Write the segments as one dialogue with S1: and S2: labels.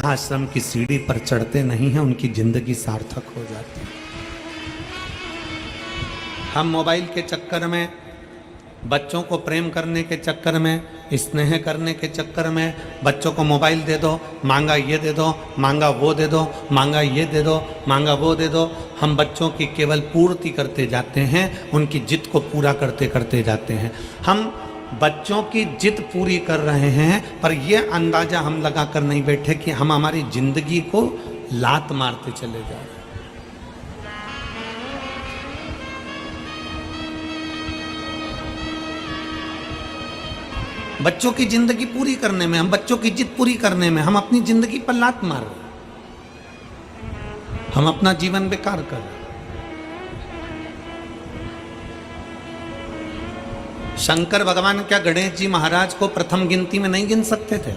S1: गृहस्थाश्रम की सीढ़ी पर चढ़ते नहीं हैं उनकी जिंदगी सार्थक हो जाती है। हम मोबाइल के चक्कर में, बच्चों को प्रेम करने के चक्कर में, स्नेह करने के चक्कर में बच्चों को मोबाइल दे दो, मांगा ये दे दो, मांगा वो दे दो, मांगा ये दे दो, मांगा वो दे दो। हम बच्चों की केवल पूर्ति करते जाते हैं, उनकी जिद को पूरा करते करते जाते हैं। हम बच्चों की जिद पूरी कर रहे हैं, पर यह अंदाजा हम लगा कर नहीं बैठे कि हम हमारी जिंदगी को लात मारते चले जा रहे हैं। बच्चों की जिंदगी पूरी करने में, हम बच्चों की जिद पूरी करने में हम अपनी जिंदगी पर लात मार रहे हैं, हम अपना जीवन बेकार कर रहे हैं। शंकर भगवान क्या गणेश जी महाराज को प्रथम गिनती में नहीं गिन सकते थे?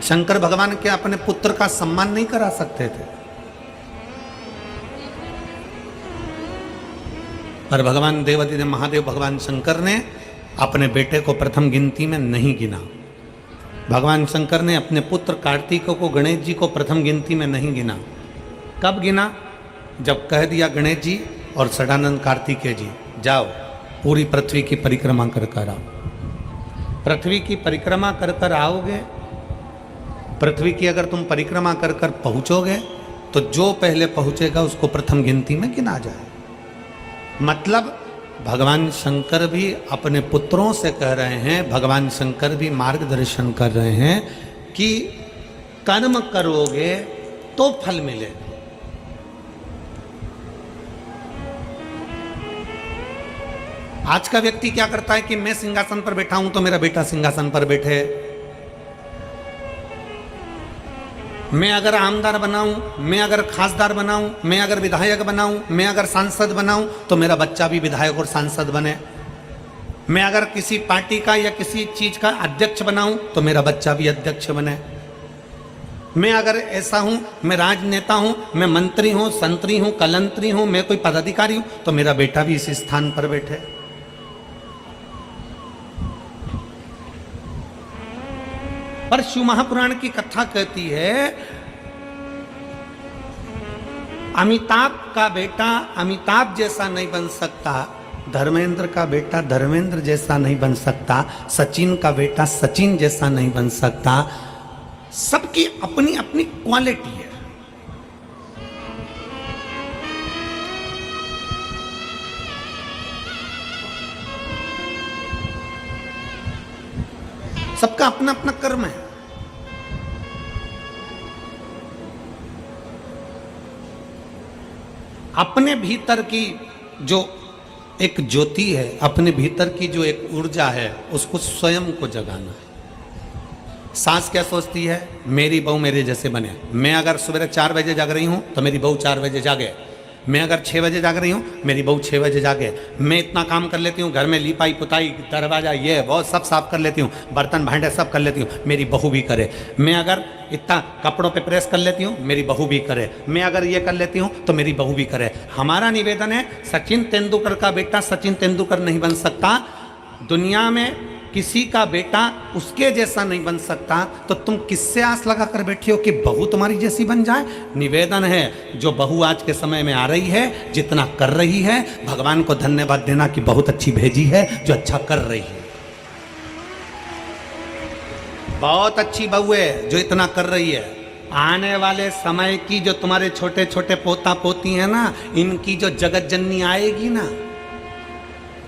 S1: शंकर भगवान क्या अपने पुत्र का सम्मान नहीं करा सकते थे? पर भगवान देवाधिदेव महादेव भगवान शंकर ने अपने बेटे को प्रथम गिनती में नहीं गिना। भगवान शंकर ने अपने पुत्र कार्तिक को, गणेश जी को प्रथम गिनती में नहीं गिना। कब गिना? जब कह दिया गणेश जी और सदानंद कार्तिकेय जी, जाओ पूरी पृथ्वी की परिक्रमा कर कर आओ। पृथ्वी की परिक्रमा कर कर आओगे, पृथ्वी की अगर तुम परिक्रमा कर कर पहुंचोगे तो जो पहले पहुंचेगा उसको प्रथम गिनती में गिना जाए। मतलब भगवान शंकर भी अपने पुत्रों से कह रहे हैं, भगवान शंकर भी मार्गदर्शन कर रहे हैं कि कर्म करोगे तो फल मिलेगा। आज का व्यक्ति क्या करता है कि मैं सिंहासन पर बैठा हूं तो मेरा बेटा सिंहासन पर बैठे, मैं अगर आमदार बनाऊं, मैं अगर खासदार बनाऊं, मैं अगर विधायक बनाऊं, मैं अगर सांसद बनाऊं तो मेरा बच्चा भी विधायक और सांसद बने, मैं अगर किसी पार्टी का या किसी चीज का अध्यक्ष बनाऊं तो मेरा बच्चा भी अध्यक्ष बने, मैं अगर ऐसा हूं, मैं राजनेता हूं, मैं मंत्री हूं, संतरी हूं, कलंतरी हूं, मैं कोई पदाधिकारी हूं तो मेरा बेटा भी इस स्थान पर बैठे। पर शिव महापुराण की कथा कहती है अमिताभ का बेटा अमिताभ जैसा नहीं बन सकता, धर्मेंद्र का बेटा धर्मेंद्र जैसा नहीं बन सकता, सचिन का बेटा सचिन जैसा नहीं बन सकता। सबकी अपनी अपनी क्वालिटी है। सबका अपना अपना कर्म है। अपने भीतर की जो एक ज्योति है, अपने भीतर की जो एक ऊर्जा है, उसको स्वयं को जगाना है। सास क्या सोचती है? मेरी बहू मेरे जैसे बने। मैं अगर सुबह 4 बजे जाग रही हूं तो मेरी बहू 4 बजे जागे। मैं अगर 6 बजे जाग रही हूँ, मेरी बहू 6 बजे जागे। मैं इतना काम कर लेती हूँ, घर में लिपाई पुताई, दरवाजा ये वो सब साफ कर लेती हूँ, बर्तन भांडे सब कर लेती हूँ, मेरी बहू भी करे। मैं अगर इतना कपड़ों पे प्रेस कर लेती हूँ, मेरी बहू भी करे। मैं अगर ये कर लेती हूँ तो मेरी बहू भी करे। हमारा निवेदन है, सचिन तेंदुलकर का बेटा सचिन तेंदुलकर नहीं बन सकता, दुनिया में किसी का बेटा उसके जैसा नहीं बन सकता, तो तुम किससे आस लगा कर बैठी हो कि बहू तुम्हारी जैसी बन जाए? निवेदन है, जो बहू आज के समय में आ रही है, जितना कर रही है, भगवान को धन्यवाद देना कि बहुत अच्छी भेजी है जो अच्छा कर रही है। बहुत अच्छी बहू है जो इतना कर रही है। आने वाले समय की जो तुम्हारे छोटे छोटे पोता पोती है ना, इनकी जो जगत जननी आएगी ना,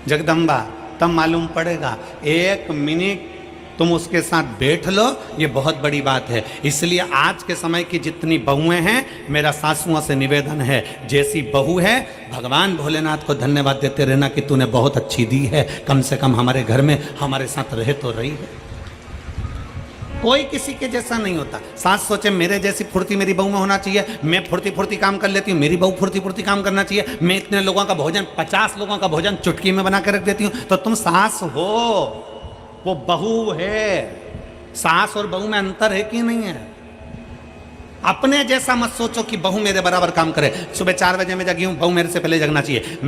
S1: जगदम्बा, तब मालूम पड़ेगा। 1 मिनट तुम उसके साथ बैठ लो, ये बहुत बड़ी बात है। इसलिए आज के समय की जितनी बहुएं हैं, मेरा सासुओं से निवेदन है, जैसी बहू है भगवान भोलेनाथ को धन्यवाद देते रहना कि तूने बहुत अच्छी दी है, कम से कम हमारे घर में हमारे साथ रहे तो रही है। कोई किसी के जैसा नहीं होता। सास सोचे मेरे जैसी फुर्ती मेरी बहू में होना चाहिए, मैं फुर्ती फुर्ती काम कर लेती हूँ, मेरी बहू फुर्ती फुर्ती काम करना चाहिए, मैं इतने लोगों का भोजन 50 लोगों का भोजन चुटकी में बना के रख देती हूँ। तो तुम सास हो, वो बहू है। सास और बहू में अंतर है कि नहीं है? अपने जैसा मत सोचो कि बहू मेरे बराबर काम करे। सुबह 4 बजे मैं जगी हूं, बहू मेरे से पहले जगना चाहिए।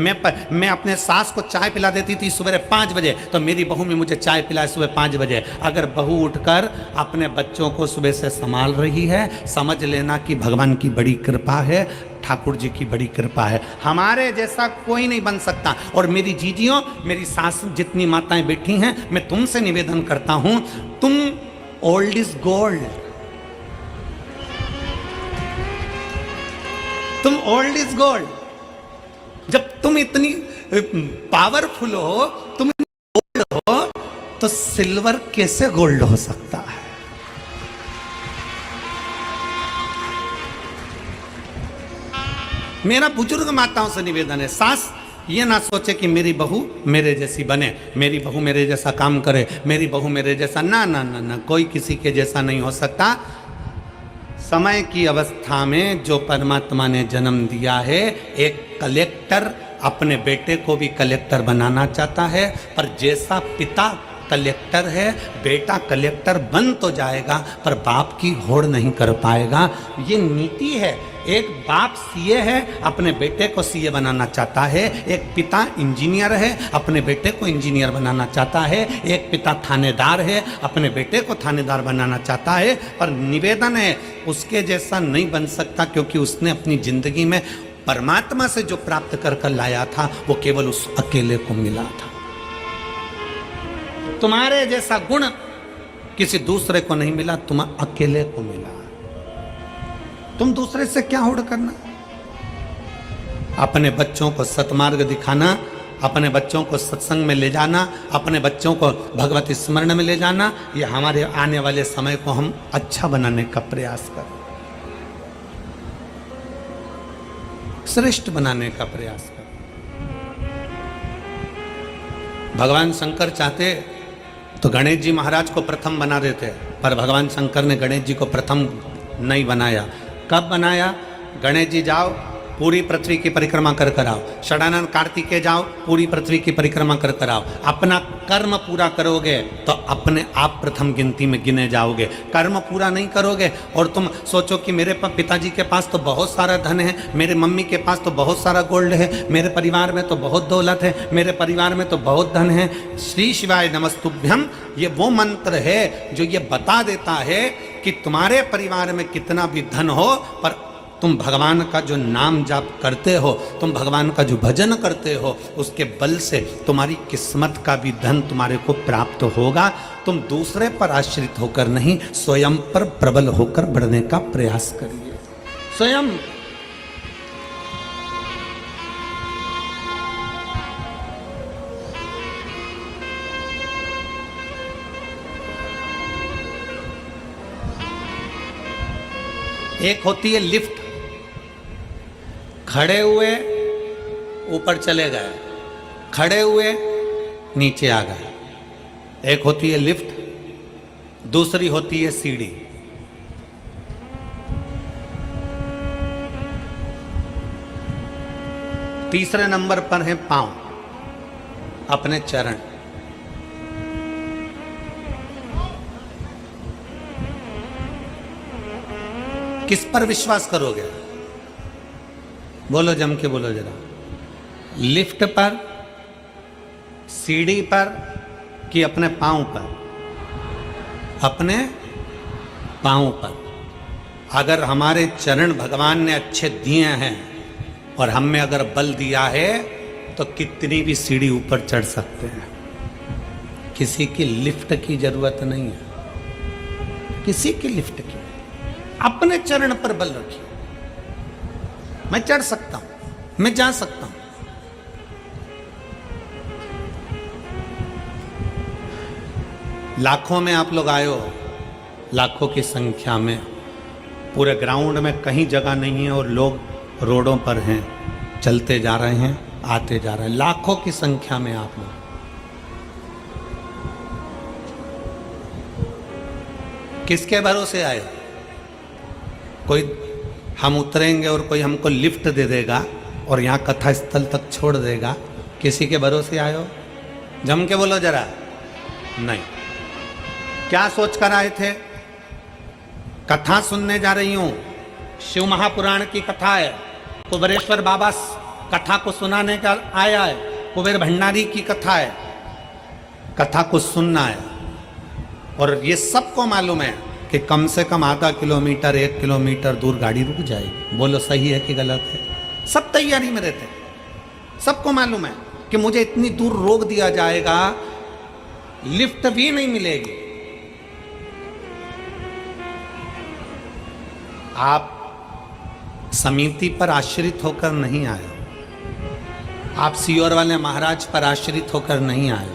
S1: मैं अपने सास को चाय पिला देती थी सुबह 5 बजे, तो मेरी बहू भी मुझे चाय पिलाए सुबह 5 बजे। अगर बहू उठकर अपने बच्चों को सुबह से संभाल रही है, समझ लेना कि भगवान की बड़ी कृपा है, ठाकुर जी की बड़ी कृपा है। हमारे जैसा कोई नहीं बन सकता। और मेरी जीजियों, मेरी सास जितनी माताएं बैठी हैं, मैं तुमसे निवेदन करता हूं, तुम ओल्ड इज गोल्ड, तुम ओल्ड इज गोल्ड। जब तुम इतनी पावरफुल हो, तुम गोल्ड हो, तो सिल्वर कैसे गोल्ड हो सकता है? मेरा बुजुर्ग माताओं से निवेदन है, सास ये ना सोचे कि मेरी बहू मेरे जैसी बने, मेरी बहू मेरे जैसा काम करे, मेरी बहू मेरे जैसा, ना ना ना ना, कोई किसी के जैसा नहीं हो सकता। समय की अवस्था में जो परमात्मा ने जन्म दिया है, एक कलेक्टर अपने बेटे को भी कलेक्टर बनाना चाहता है, पर जैसा पिता कलेक्टर है, बेटा कलेक्टर बन तो जाएगा पर बाप की होड़ नहीं कर पाएगा। ये नीति है। एक बाप सीए है, अपने बेटे को सीए बनाना चाहता है। एक पिता इंजीनियर है, अपने बेटे को इंजीनियर बनाना चाहता है। एक पिता थानेदार है, अपने बेटे को थानेदार बनाना चाहता है। पर निवेदन है, उसके जैसा नहीं बन सकता, क्योंकि उसने अपनी जिंदगी में परमात्मा से जो प्राप्त कर कर लाया था, वो केवल उस अकेले को मिला था। तुम्हारे जैसा गुण किसी दूसरे को नहीं मिला, तुम अकेले को मिला। तुम दूसरे से क्या होड़ करना? अपने बच्चों को सतमार्ग दिखाना, अपने बच्चों को सत्संग में ले जाना, अपने बच्चों को भगवत स्मरण में ले जाना, ये हमारे आने वाले समय को हम अच्छा बनाने का प्रयास करें, श्रेष्ठ बनाने का प्रयास करें। भगवान शंकर चाहते तो गणेश जी महाराज को प्रथम बना देते, पर भगवान शंकर ने गणेश जी को प्रथम नहीं बनाया। कब बनाया? गणेश जी जाओ पूरी पृथ्वी की परिक्रमा कर कर आओ, षडानन कार्तिकेय जाओ पूरी पृथ्वी की परिक्रमा कर कर आओ। अपना कर्म पूरा करोगे तो अपने आप प्रथम गिनती में गिने जाओगे। कर्म पूरा नहीं करोगे और तुम सोचो कि मेरे पिताजी के पास तो बहुत सारा धन है, मेरे मम्मी के पास तो बहुत सारा गोल्ड है, मेरे परिवार में तो बहुत दौलत है, मेरे परिवार में तो बहुत धन है। श्री शिवाय नमस्तुभ्यम ये वो मंत्र है जो ये बता देता है कि तुम्हारे परिवार में कितना भी धन हो, पर तुम भगवान का जो नाम जाप करते हो, तुम भगवान का जो भजन करते हो, उसके बल से तुम्हारी किस्मत का भी धन तुम्हारे को प्राप्त होगा। तुम दूसरे पर आश्रित होकर नहीं, स्वयं पर प्रबल होकर बढ़ने का प्रयास करिए। स्वयं एक होती है लिफ्ट, खड़े हुए ऊपर चले गए, खड़े हुए नीचे आ गए। एक होती है लिफ्ट, दूसरी होती है सीढ़ी। तीसरे नंबर पर है पांव, अपने चरण। किस पर विश्वास करोगे? बोलो, जम के बोलो जरा। लिफ्ट पर, सीढ़ी पर कि अपने पांव पर? अपने पांव पर। अगर हमारे चरण भगवान ने अच्छे दिए हैं और हम में अगर बल दिया है तो कितनी भी सीढ़ी ऊपर चढ़ सकते हैं। किसी की लिफ्ट की जरूरत नहीं है, किसी की लिफ्ट की। अपने चरण पर बल रखिए। मैं चढ़ सकता हूं, मैं जा सकता हूं। लाखों में आप लोग आए हो, लाखों की संख्या में, पूरे ग्राउंड में कहीं जगह नहीं है और लोग रोडों पर हैं, चलते जा रहे हैं, आते जा रहे हैं, लाखों की संख्या में आप लोग। किसके भरोसे आए? कोई हम उतरेंगे और कोई हमको लिफ्ट दे देगा और यहाँ कथा स्थल तक छोड़ देगा, किसी के भरोसे आए हो? जम के बोलो जरा। नहीं। क्या सोच कर आए थे? कथा सुनने जा रही हूं, शिव महापुराण की कथा है, कुबेरेश्वर बाबा कथा को सुनाने का आया है, कुबेर भंडारी की कथा है, कथा को सुनना है। और ये सबको मालूम है कि कम से कम आधा किलोमीटर 1 किलोमीटर दूर गाड़ी रुक जाएगी। बोलो सही है कि गलत है? सब तैयारी में रहते हैं। सबको मालूम है कि मुझे इतनी दूर रोक दिया जाएगा, लिफ्ट भी नहीं मिलेगी। आप समिति पर आश्रित होकर नहीं आए, आप सीहोर वाले महाराज पर आश्रित होकर नहीं आए,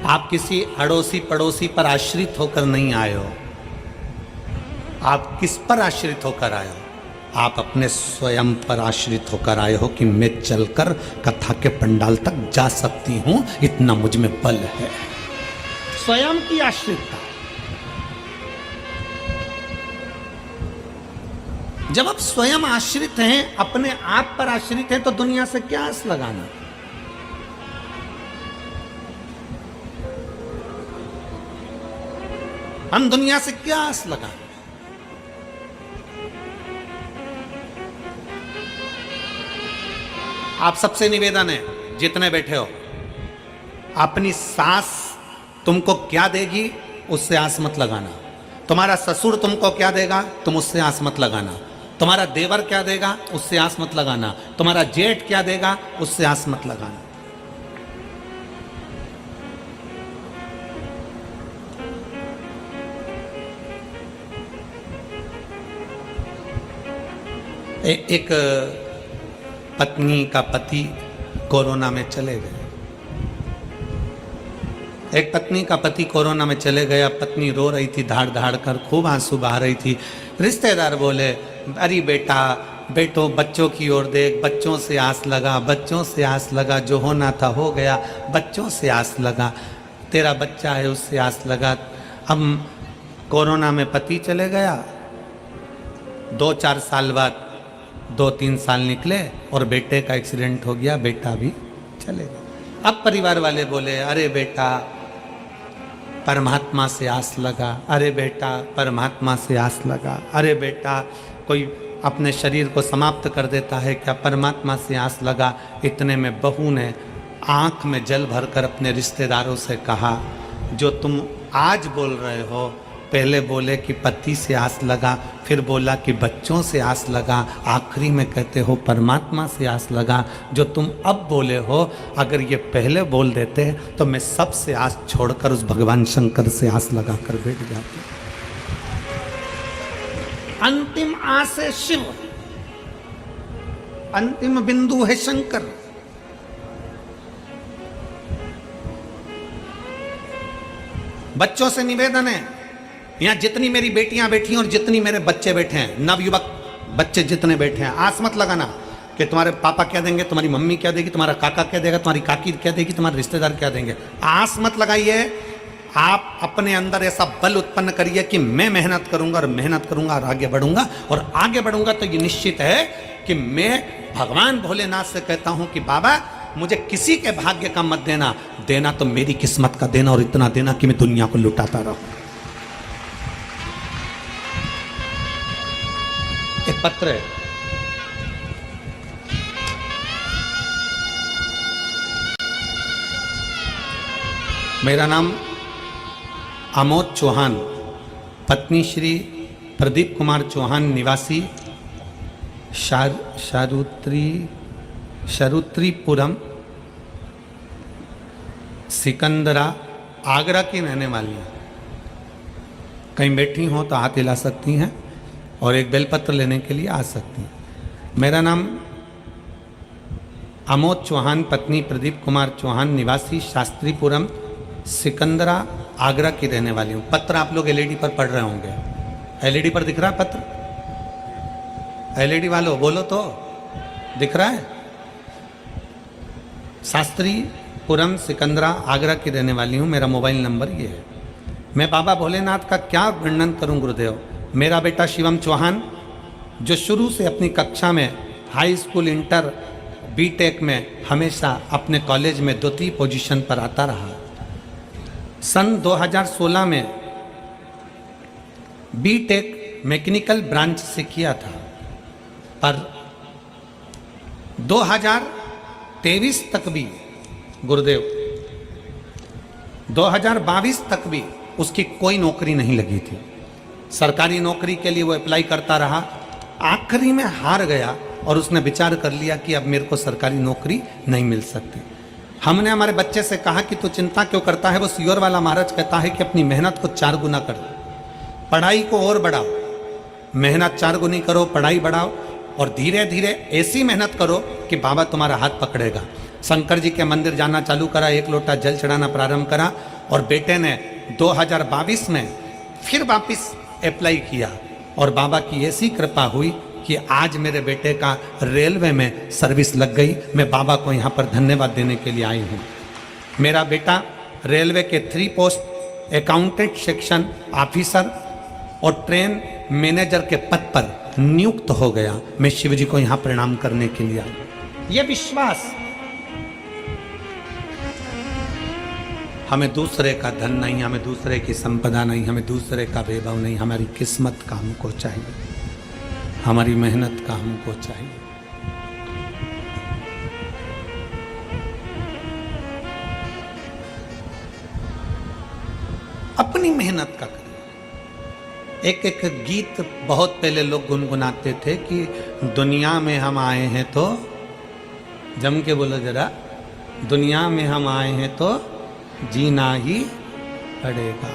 S1: आप किसी अड़ोसी पड़ोसी पर आश्रित होकर नहीं आए हो। आप किस पर आश्रित होकर आए हो? आप अपने स्वयं पर आश्रित होकर आए हो कि मैं चलकर कथा के पंडाल तक जा सकती हूं, इतना मुझ में बल है। स्वयं की आश्रितता। जब आप स्वयं आश्रित हैं, अपने आप पर आश्रित हैं, तो दुनिया से क्या आस लगाना? हम दुनिया से क्या आस लगाएं? आप सबसे निवेदन है, जितने बैठे हो, अपनी सास तुमको क्या देगी उससे आस मत लगाना। तुम्हारा ससुर तुमको क्या देगा तुम उससे आस मत लगाना। तुम्हारा देवर क्या देगा उससे आस मत लगाना। तुम्हारा जेठ क्या देगा उससे आस मत लगाना। एक पत्नी का पति कोरोना में चले गए। एक पत्नी का पति कोरोना में चले गया। पत्नी रो रही थी, धाड़ धाड़ कर खूब आंसू बहा रही थी। रिश्तेदार बोले, अरे बेटा, बेटो बच्चों की ओर देख, बच्चों से आस लगा, बच्चों से आस लगा, जो होना था हो गया, बच्चों से आस लगा, तेरा बच्चा है उससे आस लगा। अब कोरोना में पति चले गया, 2-4 साल बाद 2-3 साल निकले और बेटे का एक्सीडेंट हो गया, बेटा भी चले गया। अब परिवार वाले बोले, अरे बेटा परमात्मा से आस लगा, अरे बेटा परमात्मा से आस लगा, अरे बेटा कोई अपने शरीर को समाप्त कर देता है क्या, परमात्मा से आस लगा। इतने में बहू ने आंख में जल भरकर अपने रिश्तेदारों से कहा, जो तुम आज बोल रहे हो, पहले बोले कि पति से आस लगा, फिर बोला कि बच्चों से आस लगा, आखिरी में कहते हो परमात्मा से आस लगा। जो तुम अब बोले हो, अगर ये पहले बोल देते तो मैं सबसे आस छोड़कर उस भगवान शंकर से आस लगा कर बैठ जाती। अंतिम आस है शिव, अंतिम बिंदु है शंकर। बच्चों से निवेदन है, यहां जितनी मेरी बेटियां बैठी हैं और जितनी मेरे बच्चे बैठे हैं, नवयुवक बच्चे जितने बैठे हैं, आस मत लगाना कि तुम्हारे पापा क्या देंगे, तुम्हारी मम्मी क्या देगी, तुम्हारा काका क्या देगा, तुम्हारी काकी क्या देगी, तुम्हारे रिश्तेदार क्या देंगे। आस मत लगाइए। आप अपने अंदर ऐसा बल उत्पन्न करिए कि मैं मेहनत करूंगा और मेहनत करूंगा और आगे बढ़ूंगा, और आगे बढ़ूंगा तो ये निश्चित है कि मैं भगवान भोलेनाथ से कहता हूं कि बाबा मुझे किसी के भाग्य का मत देना, देना तो मेरी किस्मत का देना, और इतना देना कि मैं दुनिया को लुटाता रहूं। एक पत्र है, मेरा नाम आमोद चौहान, पत्नी श्री प्रदीप कुमार चौहान, निवासी शरुत्रीपुरम, सिकंदरा, आगरा की रहने वाली हैं। कहीं बैठी हो तो हाथ हिला सकती हैं और एक बेलपत्र लेने के लिए आ सकती हैं। मेरा नाम आमोद चौहान, पत्नी प्रदीप कुमार चौहान, निवासी शास्त्रीपुरम, सिकंदरा, आगरा की रहने वाली हूँ। पत्र आप लोग एलईडी पर पढ़ रहे होंगे। एलईडी पर दिख रहा है पत्र? एलईडी वालों बोलो तो, दिख रहा है? शास्त्रीपुरम, सिकंदरा, आगरा की रहने वाली हूँ। मेरा मोबाइल नंबर ये है। मैं बाबा भोलेनाथ का क्या वर्णन करूँ गुरुदेव। मेरा बेटा शिवम चौहान, जो शुरू से अपनी कक्षा में, हाई स्कूल, इंटर, बीटेक में हमेशा अपने कॉलेज में 2वीं पोजीशन पर आता रहा। सन 2016 में बीटेक मैकेनिकल ब्रांच से किया था, पर 2023 तक भी गुरुदेव 2022 तक भी उसकी कोई नौकरी नहीं लगी थी। सरकारी नौकरी के लिए वो अप्लाई करता रहा, आखिरी में हार गया और उसने विचार कर लिया कि अब मेरे को सरकारी नौकरी नहीं मिल सकती। हमने हमारे बच्चे से कहा कि तू चिंता क्यों करता है। वो सियोर वाला महाराज कहता है कि अपनी मेहनत को 4 गुना कर, पढ़ाई को और बढ़ाओ, मेहनत 4 गुनी करो, पढ़ाई बढ़ाओ और धीरे धीरे ऐसी मेहनत करो कि बाबा तुम्हारा हाथ पकड़ेगा। शंकर जी के मंदिर जाना चालू करा, 1 लोटा जल चढ़ाना प्रारंभ करा और बेटे ने 2022 में फिर वापिस अप्लाई किया और बाबा की ऐसी कृपा हुई कि आज मेरे बेटे का रेलवे में सर्विस लग गई। मैं बाबा को यहाँ पर धन्यवाद देने के लिए आई हूँ। मेरा बेटा रेलवे के 3 पोस्ट अकाउंटेंट सेक्शन ऑफिसर और ट्रेन मैनेजर के पद पर नियुक्त हो गया। मैं शिव जी को यहाँ प्रणाम करने के लिए आई। ये विश्वास, हमें दूसरे का धन नहीं, हमें दूसरे की संपदा नहीं, हमें दूसरे का वैभव नहीं, हमारी किस्मत का हमको चाहिए, हमारी मेहनत का हमको चाहिए। अपनी मेहनत का करिए। एक गीत बहुत पहले लोग गुनगुनाते थे कि दुनिया में हम आए हैं तो, जम के बोलो जरा, दुनिया में हम आए हैं तो जीना ही पड़ेगा।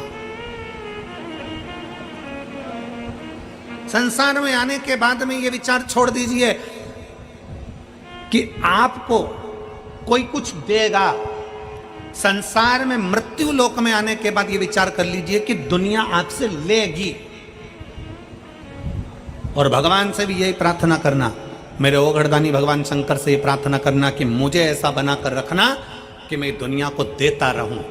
S1: संसार में आने के बाद में ये विचार छोड़ दीजिए कि आपको कोई कुछ देगा। संसार में मृत्यु लोक में आने के बाद ये विचार कर लीजिए कि दुनिया आपसे लेगी। और भगवान से भी यही प्रार्थना करना, मेरे ओगढ़दानी भगवान शंकर से ये प्रार्थना करना कि मुझे ऐसा बनाकर रखना कि मैं दुनिया को देता रहूं,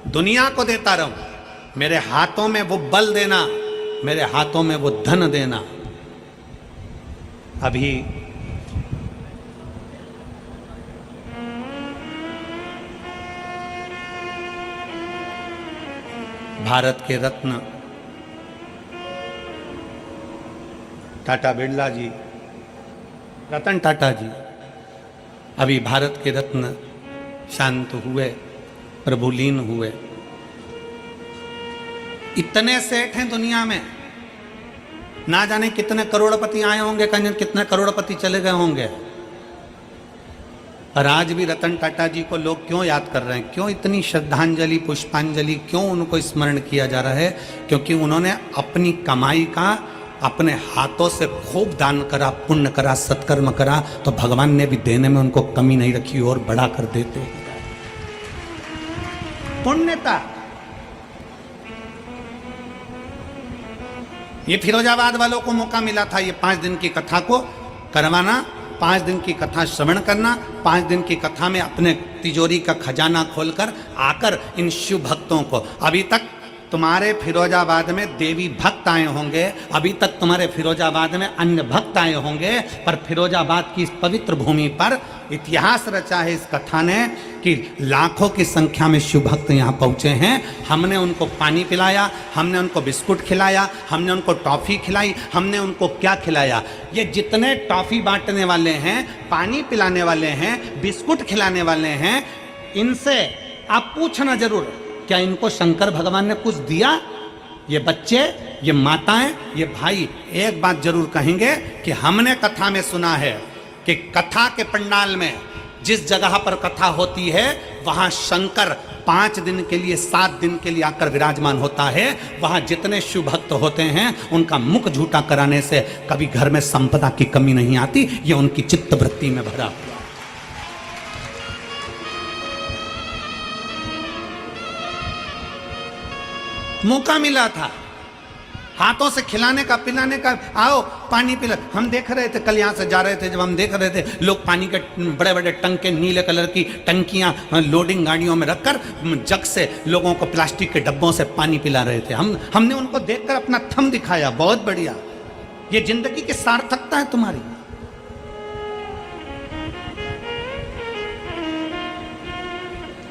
S1: दुनिया को देता रहूं। मेरे हाथों में वो बल देना, मेरे हाथों में वो धन देना। अभी भारत के रत्न टाटा बिरला जी, रतन टाटा जी, अभी भारत के रत्न शांत हुए, प्रभुलीन हुए। इतने सेठ हैं दुनिया में, ना जाने कितने करोड़पति आए होंगे, कितने करोड़पति चले गए होंगे। और आज भी रतन टाटा जी को लोग क्यों याद कर रहे हैं, क्यों इतनी श्रद्धांजलि पुष्पांजलि, क्यों उनको स्मरण किया जा रहा है? क्योंकि उन्होंने अपनी कमाई का अपने हाथों से खूब दान करा, पुण्य करा, सत्कर्म करा, तो भगवान ने भी देने में उनको कमी नहीं रखी और बढ़ा कर देते। पुण्यता। ये फिरोजाबाद वालों को मौका मिला था ये 5 दिन की कथा को करवाना, 5 दिन की कथा श्रवण करना, 5 दिन की कथा में अपने तिजोरी का खजाना खोलकर आकर इन शिव भक्तों को, अभी तक तुम्हारे फिरोजाबाद में देवी भक्त आए होंगे, अभी तक तुम्हारे फिरोजाबाद में अन्य भक्त आए होंगे, पर फिरोजाबाद की इस पवित्र भूमि पर इतिहास रचा है इस कथा ने कि लाखों की संख्या में शिव भक्त यहाँ पहुँचे हैं। हमने उनको पानी पिलाया, हमने उनको बिस्कुट खिलाया, हमने उनको टॉफ़ी खिलाई, हमने उनको क्या खिलाया? ये जितने टॉफ़ी बांटने वाले हैं, पानी पिलाने वाले हैं, बिस्कुट खिलाने वाले हैं, इनसे आप पूछना जरूर, क्या इनको शंकर भगवान ने कुछ दिया? ये बच्चे, ये माताएं, ये भाई एक बात जरूर कहेंगे कि हमने कथा में सुना है कि कथा के पंडाल में जिस जगह पर कथा होती है वहां शंकर 5 दिन के लिए, 7 दिन के लिए आकर विराजमान होता है। वहां जितने शिव भक्त होते हैं उनका मुख झूठा कराने से कभी घर में संपदा की कमी नहीं आती। ये उनकी चित्त वृत्ति में भरा हुआ। मौका मिला था हाथों से खिलाने का, पिलाने का, आओ पानी पिला। हम देख रहे थे, कल यहाँ से जा रहे थे, जब हम देख रहे थे लोग पानी के बड़े बड़े टंके, नीले कलर की टंकियाँ लोडिंग गाड़ियों में रखकर जग से लोगों को प्लास्टिक के डब्बों से पानी पिला रहे थे। हमने उनको देखकर अपना थम दिखाया, बहुत बढ़िया, ये जिंदगी की सार्थकता है तुम्हारी।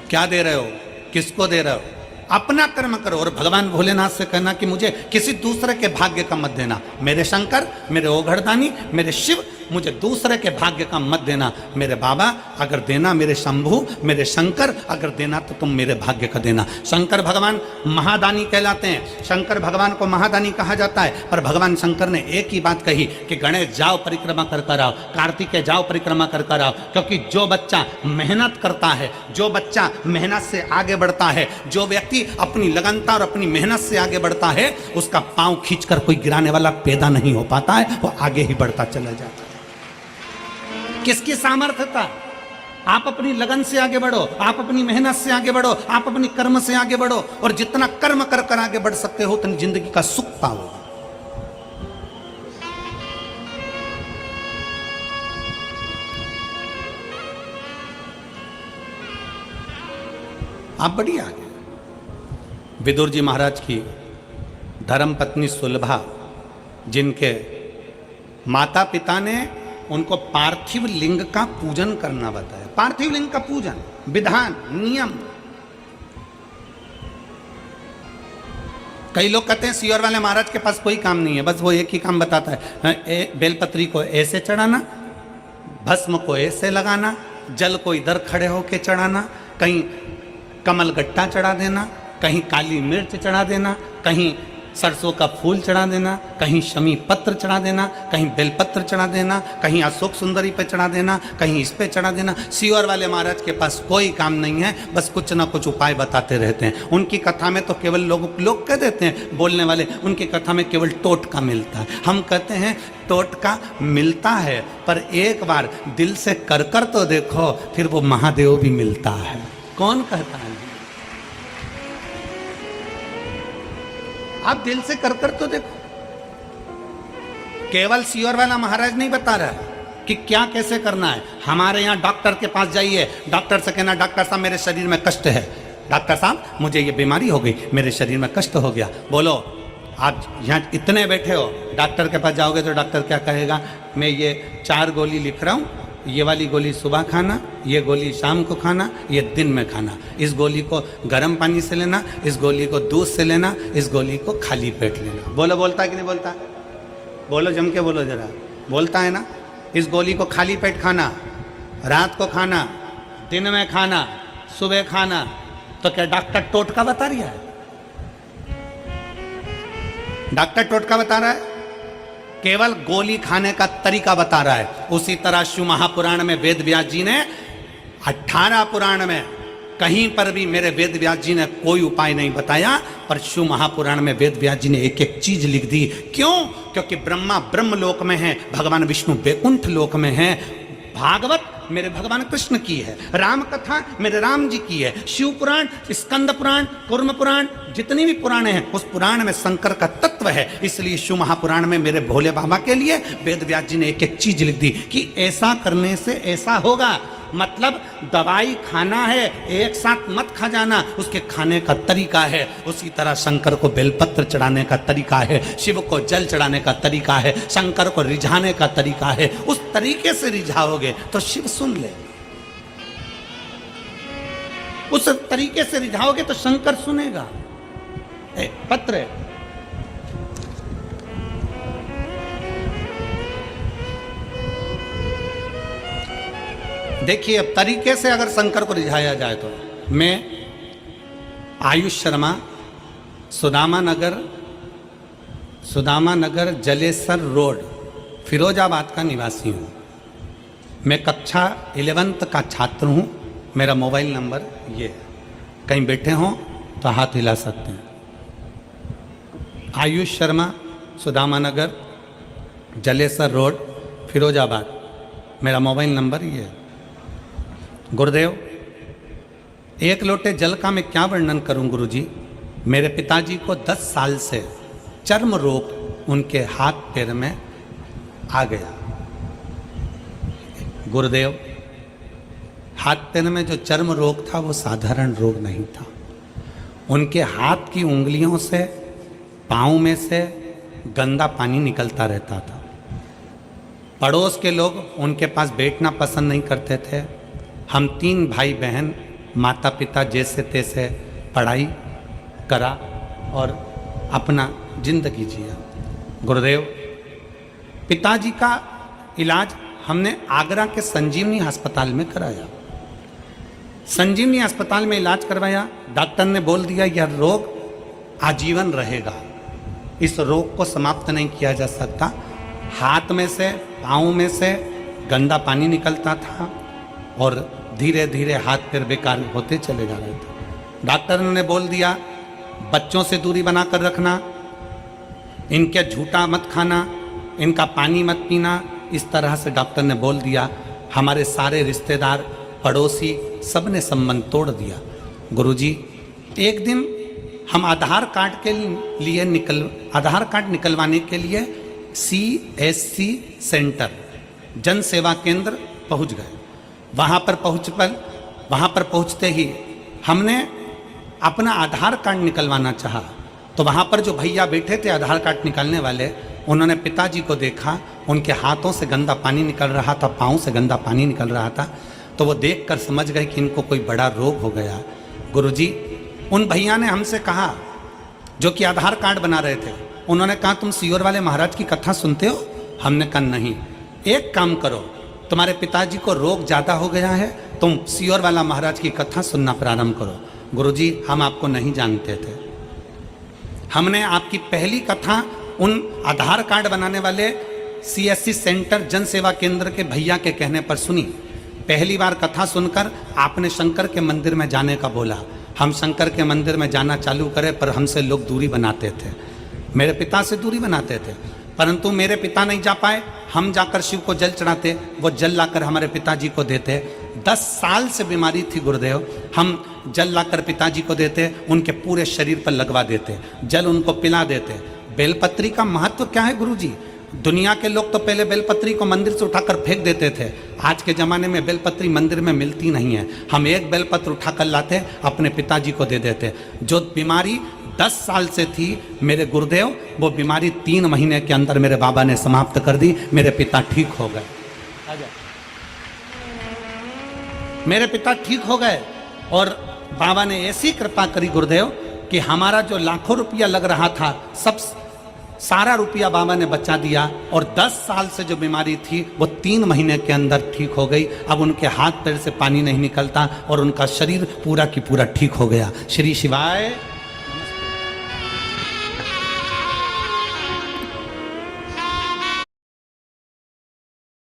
S1: क्या दे रहे हो, किसको दे रहे हो? अपना कर्म करो और भगवान भोलेनाथ से कहना कि मुझे किसी दूसरे के भाग्य का मत देना। मेरे शंकर, मेरे ओघड़दानी, मेरे शिव, मुझे दूसरे के भाग्य का मत देना। मेरे बाबा अगर देना, मेरे शंभू, मेरे शंकर अगर देना तो तुम मेरे भाग्य का देना। शंकर भगवान महादानी कहलाते हैं। शंकर भगवान को महादानी कहा जाता है। पर भगवान शंकर ने एक ही बात कही कि गणेश जाओ परिक्रमा कर कर आओ, कार्तिकेय जाओ परिक्रमा कर कर आओ। क्योंकि जो बच्चा मेहनत करता है, जो बच्चा मेहनत से आगे बढ़ता है, जो व्यक्ति अपनी लगनता और अपनी मेहनत से आगे बढ़ता है, उसका पांव खींचकर कोई गिराने वाला पैदा नहीं हो पाता है, वो आगे ही बढ़ता चला जाता है। किसकी सामर्थ्यता? आप अपनी लगन से आगे बढ़ो, आप अपनी मेहनत से आगे बढ़ो, आप अपनी कर्म से आगे बढ़ो, और जितना कर्म कर कर आगे बढ़ सकते हो उतनी जिंदगी का सुख पाओगे। आप बढ़िया आगे। विदुर जी महाराज की धर्म पत्नी सुलभा, जिनके माता पिता ने उनको पार्थिव लिंग का पूजन करना बताया। पार्थिव लिंग का पूजन, विधान, नियम। कई लोग कहते हैं सियोर वाले महाराज के पास कोई काम नहीं है, बस वो एक ही काम बताता है, बेलपत्री को ऐसे चढ़ाना, भस्म को ऐसे लगाना, जल को इधर खड़े होके चढ़ाना, कहीं कमल गट्टा चढ़ा देना, कहीं काली मिर्च चढ़ा देना, कहीं सरसों का फूल चढ़ा देना, कहीं शमी पत्र चढ़ा देना, कहीं बेलपत्र चढ़ा देना, कहीं अशोक सुंदरी पे चढ़ा देना, कहीं इस पे चढ़ा देना। सियोर वाले महाराज के पास कोई काम नहीं है, बस कुछ ना कुछ उपाय बताते रहते हैं। उनकी कथा में तो केवल लोग कह देते हैं बोलने वाले, उनकी कथा में केवल टोटका मिलता है। हम कहते हैं टोटका मिलता है, पर एक बार दिल से कर कर तो देखो, फिर वो महादेव भी मिलता है। कौन कहता है? आप दिल से कर कर तो देखो। केवल सियोर वाला महाराज नहीं बता रहा है कि क्या कैसे करना है। हमारे यहाँ डॉक्टर के पास जाइए, डॉक्टर से कहना डॉक्टर साहब मेरे शरीर में कष्ट है, डॉक्टर साहब मुझे ये बीमारी हो गई, मेरे शरीर में कष्ट हो गया। बोलो, आप यहाँ इतने बैठे हो, डॉक्टर के पास जाओगे तो डॉक्टर क्या कहेगा? मैं ये 4 गोली लिख रहा हूँ, ये वाली गोली सुबह खाना, ये गोली शाम को खाना, ये दिन में खाना। इस गोली को गर्म पानी से लेना, इस गोली को दूध से लेना, इस गोली को खाली पेट लेना। बोलो, बोलता है कि नहीं बोलता? बोलो, जम के बोलो जरा। बोलता है ना? इस गोली को खाली पेट खाना, रात को खाना, दिन में खाना, सुबह खाना। तो क्या डॉक्टर टोटका बता रहा है? डॉक्टर टोटका बता रहा है? केवल गोली खाने का तरीका बता रहा है। उसी तरह शिव महापुराण में वेद व्यास जी ने 18 पुराण में कहीं पर भी मेरे वेद व्यास जी ने कोई उपाय नहीं बताया, पर शिव महापुराण में वेद व्यास जी ने एक एक चीज लिख दी। क्यों? क्योंकि ब्रह्मा ब्रह्म लोक में है, भगवान विष्णु वैकुंठ लोक में है, भागवत मेरे भगवान कृष्ण की है, राम कथा मेरे राम जी की है, शिव पुराण, स्कंद पुराण, कुर्म पुराण, जितनी भी पुराण हैं उस पुराण में शंकर का तत्व है। इसलिए शिव महापुराण में मेरे भोले बाबा के लिए वेद व्यास जी ने एक एक चीज लिख दी कि ऐसा करने से ऐसा होगा। मतलब दवाई खाना है, एक साथ मत खा जाना, उसके खाने का तरीका है। उसी तरह शंकर को बेलपत्र चढ़ाने का तरीका है, शिव को जल चढ़ाने का तरीका है, शंकर को रिझाने का तरीका है। उस तरीके से रिझाओगे तो शिव सुन ले, उस तरीके से रिझाओगे तो शंकर सुनेगा। पत्र है। देखिए, अब तरीके से अगर शंकर को रिझाया जाए तो मैं आयुष शर्मा, सुदामा नगर जलेसर रोड, फिरोजाबाद का निवासी हूँ। मैं कक्षा 11th का छात्र हूँ। मेरा मोबाइल नंबर ये है, कहीं बैठे हों तो हाथ हिला सकते हैं। आयुष शर्मा, सुदामा नगर जलेसर रोड, फिरोजाबाद। मेरा मोबाइल नंबर ये है। गुरुदेव, 1 लोटे जल का मैं क्या वर्णन करूं गुरुजी। मेरे पिताजी को 10 साल से चर्म रोग उनके हाथ पैर में आ गया। गुरुदेव, हाथ पैर में जो चर्म रोग था वो साधारण रोग नहीं था। उनके हाथ की उंगलियों से, पाँव में से गंदा पानी निकलता रहता था। पड़ोस के लोग उनके पास बैठना पसंद नहीं करते थे। हम 3 भाई बहन, माता पिता जैसे तैसे पढ़ाई करा और अपना जिंदगी जिया। गुरुदेव, पिताजी का इलाज हमने आगरा के संजीवनी अस्पताल में कराया। संजीवनी अस्पताल में इलाज करवाया। डॉक्टर ने बोल दिया यह रोग आजीवन रहेगा, इस रोग को समाप्त नहीं किया जा सकता। हाथ में से, पाँव में से गंदा पानी निकलता था और धीरे धीरे हाथ पैर बेकार होते चले जा रहे थे। डॉक्टर ने बोल दिया बच्चों से दूरी बनाकर रखना, इनके झूठा मत खाना, इनका पानी मत पीना। इस तरह से डॉक्टर ने बोल दिया। हमारे सारे रिश्तेदार, पड़ोसी, सब ने संबंध तोड़ दिया। गुरुजी, एक दिन हम आधार कार्ड निकलवाने के लिए CSC सेंटर, जन सेवा केंद्र पहुंच गए। वहाँ पर पहुँचते ही हमने अपना आधार कार्ड निकलवाना चाहा, तो वहाँ पर जो भैया बैठे थे आधार कार्ड निकालने वाले, उन्होंने पिताजी को देखा, उनके हाथों से गंदा पानी निकल रहा था, पाँव से गंदा पानी निकल रहा था, तो वो देखकर समझ गए कि इनको कोई बड़ा रोग हो गया। गुरुजी, उन भैया ने हमसे कहा, जो कि आधार कार्ड बना रहे थे, उन्होंने कहा तुम सियोर वाले महाराज की कथा सुनते हो? हमने कहा नहीं। एक काम करो, तुम्हारे पिताजी को रोग ज़्यादा हो गया है, तुम सियोर वाला महाराज की कथा सुनना प्रारंभ करो। गुरुजी, हम आपको नहीं जानते थे। हमने आपकी पहली कथा उन आधार कार्ड बनाने वाले CSC सेंटर जन सेवा केंद्र के भैया के कहने पर सुनी। पहली बार कथा सुनकर आपने शंकर के मंदिर में जाने का बोला। हम शंकर के मंदिर में जाना चालू करें, पर हमसे लोग दूरी बनाते थे, मेरे पिता से दूरी बनाते थे। परंतु मेरे पिता नहीं जा पाए, हम जाकर शिव को जल चढ़ाते, वो जल लाकर हमारे पिताजी को देते। 10 साल से बीमारी थी गुरुदेव, हम जल लाकर पिताजी को देते, उनके पूरे शरीर पर लगवा देते, जल उनको पिला देते। बेलपत्री का महत्व क्या है गुरुजी? दुनिया के लोग तो पहले बेलपत्री को मंदिर से उठाकर फेंक देते थे। आज के ज़माने में बेलपत्री मंदिर में मिलती नहीं है। हम एक बेलपत्र उठाकर लाते, अपने पिताजी को दे देते। जो बीमारी 10 साल से थी मेरे गुरुदेव, वो बीमारी 3 महीने के अंदर मेरे बाबा ने समाप्त कर दी। मेरे पिता ठीक हो गए। मेरे पिता ठीक हो गए और बाबा ने ऐसी कृपा करी गुरुदेव कि हमारा जो लाखों रुपया लग रहा था, सब सारा रुपया बाबा ने बचा दिया और 10 साल से जो बीमारी थी वो 3 महीने के अंदर ठीक हो गई। अब उनके हाथ पैर से पानी नहीं निकलता और उनका शरीर पूरा की पूरा ठीक हो गया। श्री शिवाय।